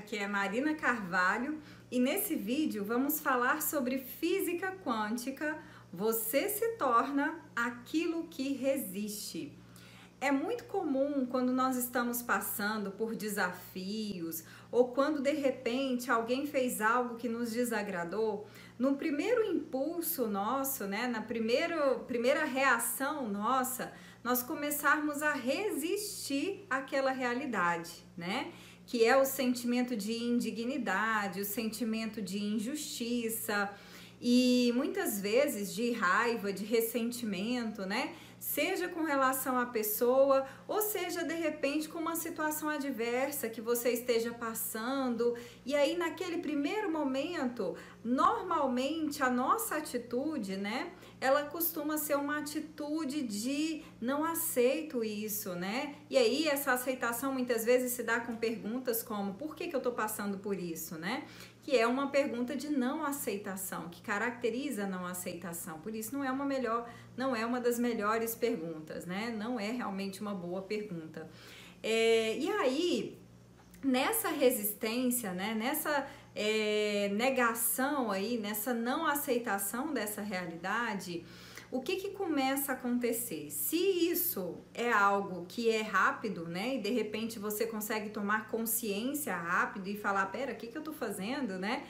aqui é Marina Carvalho e nesse vídeo vamos falar sobre física quântica. Você se torna aquilo que resiste. É muito comum quando nós estamos passando por desafios ou quando de repente alguém fez algo que nos desagradou, no primeiro impulso nosso, né, na primeira reação nossa, nós começarmos a resistir àquela realidade, né? Que é o sentimento de indignidade, o sentimento de injustiça e muitas vezes de raiva, de ressentimento, né? Seja com relação à pessoa ou seja de repente com uma situação adversa que você esteja passando, e aí naquele primeiro momento, normalmente a nossa atitude, né, ela costuma ser uma atitude de não aceito isso, né? E aí essa aceitação muitas vezes se dá com perguntas como: por que eu tô passando por isso, né? Que é uma pergunta de não aceitação, que caracteriza a não aceitação. Por isso não é uma das melhores perguntas, né? Não é realmente uma boa pergunta. E aí, nessa resistência, né? Nessa negação aí, nessa não aceitação dessa realidade, o que começa a acontecer? Se isso é algo que é rápido, né, e de repente você consegue tomar consciência rápido e falar, pera, o que eu tô fazendo, né?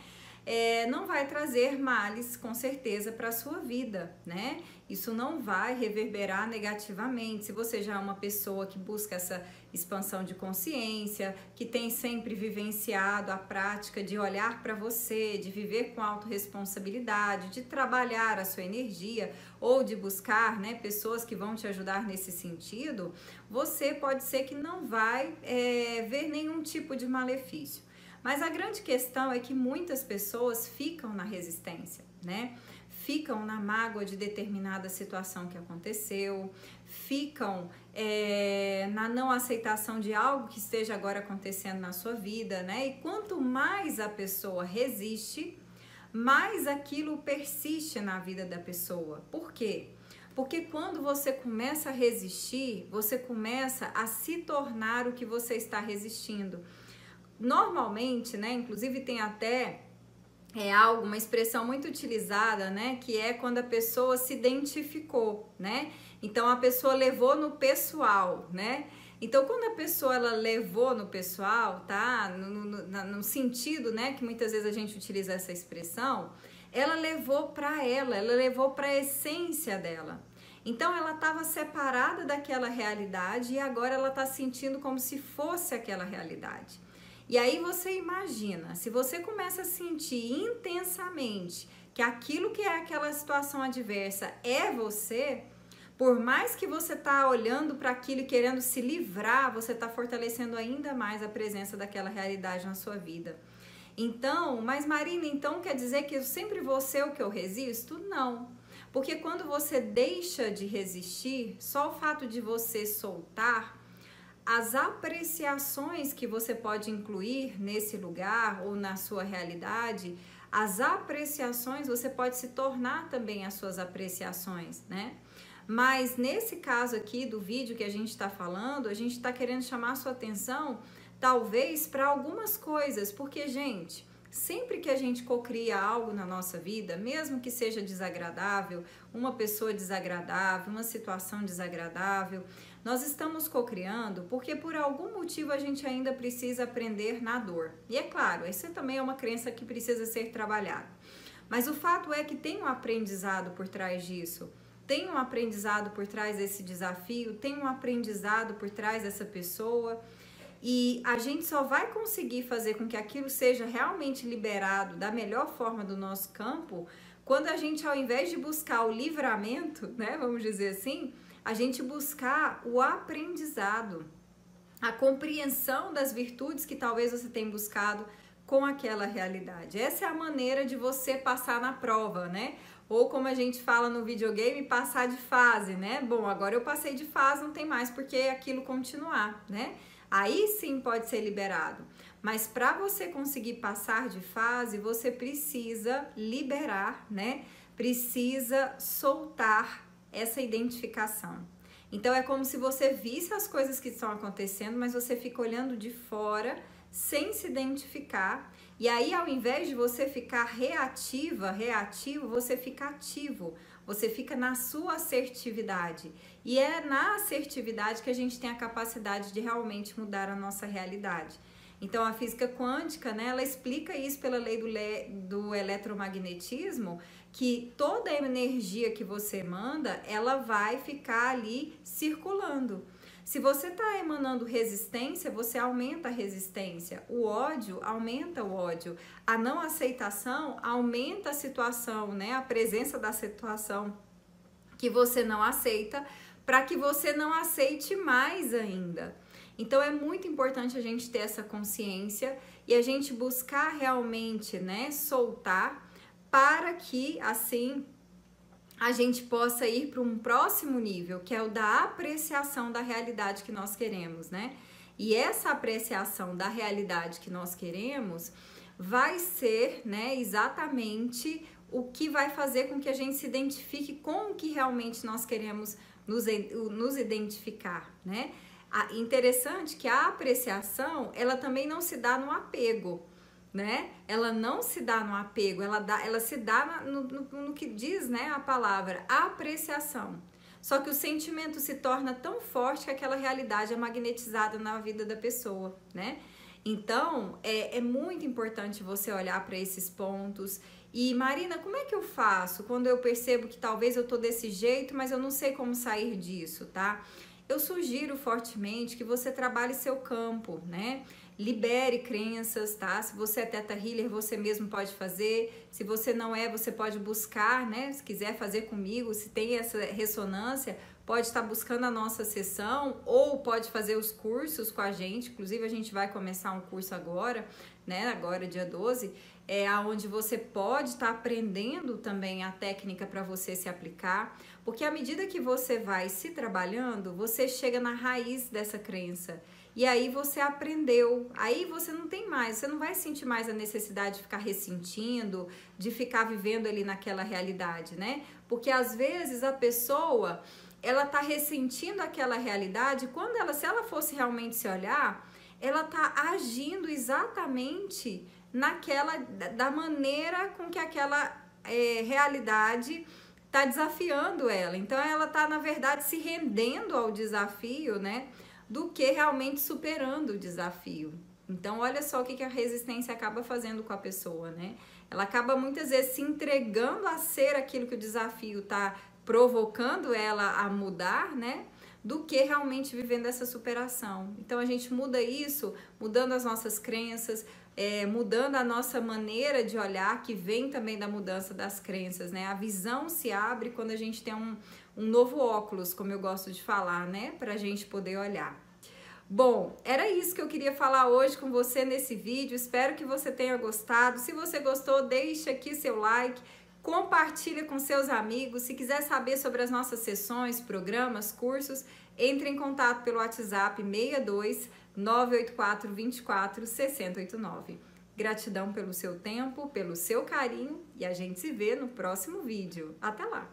Não vai trazer males, com certeza, para a sua vida, né? Isso não vai reverberar negativamente. Se você já é uma pessoa que busca essa expansão de consciência, que tem sempre vivenciado a prática de olhar para você, de viver com autorresponsabilidade, de trabalhar a sua energia ou de buscar, né, pessoas que vão te ajudar nesse sentido, você pode ser que não vai ver nenhum tipo de malefício. Mas a grande questão é que muitas pessoas ficam na resistência, né? Ficam na mágoa de determinada situação que aconteceu, ficam na não aceitação de algo que esteja agora acontecendo na sua vida, né? E quanto mais a pessoa resiste, mais aquilo persiste na vida da pessoa. Por quê? Porque quando você começa a resistir, você começa a se tornar o que você está resistindo. Normalmente, né, inclusive tem até uma expressão muito utilizada, né, que é quando a pessoa se identificou, né? Então a pessoa levou no pessoal, né? Então quando a pessoa ela levou no pessoal, tá? No sentido, né, que muitas vezes a gente utiliza essa expressão, ela levou para ela levou para a essência dela. Então ela estava separada daquela realidade e agora ela está sentindo como se fosse aquela realidade. E aí você imagina, se você começa a sentir intensamente que aquilo que é aquela situação adversa é você, por mais que você tá olhando para aquilo e querendo se livrar, você tá fortalecendo ainda mais a presença daquela realidade na sua vida. Então, mas Marina, então quer dizer que eu sempre vou ser o que eu resisto? Não. Porque quando você deixa de resistir, só o fato de você soltar, as apreciações que você pode incluir nesse lugar ou na sua realidade, as apreciações você pode se tornar também as suas apreciações, né? Mas nesse caso aqui do vídeo que a gente está falando, a gente está querendo chamar a sua atenção talvez para algumas coisas, porque, gente, sempre que a gente cocria algo na nossa vida, mesmo que seja desagradável, uma pessoa desagradável, uma situação desagradável, nós estamos cocriando porque por algum motivo a gente ainda precisa aprender na dor. E é claro, essa também é uma crença que precisa ser trabalhada. Mas o fato é que tem um aprendizado por trás disso. Tem um aprendizado por trás desse desafio, tem um aprendizado por trás dessa pessoa. E a gente só vai conseguir fazer com que aquilo seja realmente liberado da melhor forma do nosso campo quando a gente, ao invés de buscar o livramento, né, vamos dizer assim, a gente buscar o aprendizado, a compreensão das virtudes que talvez você tenha buscado com aquela realidade. Essa é a maneira de você passar na prova, né? Ou como a gente fala no videogame, passar de fase, né? Bom, agora eu passei de fase, não tem mais por que aquilo continuar, né? Aí sim pode ser liberado. Mas para você conseguir passar de fase, você precisa liberar, né? Precisa soltar essa identificação. Então é como se você visse as coisas que estão acontecendo, mas você fica olhando de fora, sem se identificar. E aí, ao invés de você ficar reativo, você fica ativo. Você fica na sua assertividade. E é na assertividade que a gente tem a capacidade de realmente mudar a nossa realidade. Então, a física quântica, né, ela explica isso pela lei do eletromagnetismo, que toda a energia que você manda, ela vai ficar ali circulando. Se você está emanando resistência, você aumenta a resistência. O ódio aumenta o ódio. A não aceitação aumenta a situação, né? A presença da situação que você não aceita, para que você não aceite mais ainda. Então é muito importante a gente ter essa consciência e a gente buscar realmente, né, soltar, para que assim a gente possa ir para um próximo nível, que é o da apreciação da realidade que nós queremos, né? E essa apreciação da realidade que nós queremos vai ser, né, exatamente o que vai fazer com que a gente se identifique com o que realmente nós queremos nos identificar, né? Interessante que a apreciação, ela também não se dá no apego, né? Ela não se dá no apego, ela se dá no que diz, né, a palavra apreciação. Só que o sentimento se torna tão forte que aquela realidade é magnetizada na vida da pessoa, né? Então, é muito importante você olhar para esses pontos. E, Marina, como é que eu faço quando eu percebo que talvez eu tô desse jeito, mas eu não sei como sair disso, tá? Eu sugiro fortemente que você trabalhe seu campo, né? Libere crenças, tá? Se você é Theta Healer, você mesmo pode fazer. Se você não é, você pode buscar, né? Se quiser fazer comigo, se tem essa ressonância, pode estar buscando a nossa sessão ou pode fazer os cursos com a gente. Inclusive, a gente vai começar um curso agora, né? Agora, dia 12, onde você pode estar aprendendo também a técnica para você se aplicar. Porque à medida que você vai se trabalhando, você chega na raiz dessa crença. E aí você aprendeu, aí você não tem mais, você não vai sentir mais a necessidade de ficar ressentindo, de ficar vivendo ali naquela realidade, né? Porque às vezes a pessoa, ela tá ressentindo aquela realidade, se ela fosse realmente se olhar, ela tá agindo exatamente da maneira com que aquela realidade tá desafiando ela. Então ela tá, na verdade, se rendendo ao desafio, né? Do que realmente superando o desafio. Então, olha só o que a resistência acaba fazendo com a pessoa, né? Ela acaba muitas vezes se entregando a ser aquilo que o desafio tá provocando ela a mudar, né? Do que realmente vivendo essa superação. Então, a gente muda isso, mudando as nossas crenças, mudando a nossa maneira de olhar, que vem também da mudança das crenças, né? A visão se abre quando a gente tem um novo óculos, como eu gosto de falar, né? Pra gente poder olhar. Bom, era isso que eu queria falar hoje com você nesse vídeo. Espero que você tenha gostado. Se você gostou, deixa aqui seu like, compartilha com seus amigos. Se quiser saber sobre as nossas sessões, programas, cursos, entre em contato pelo WhatsApp 62 984 24 6089. Gratidão pelo seu tempo, pelo seu carinho e a gente se vê no próximo vídeo. Até lá!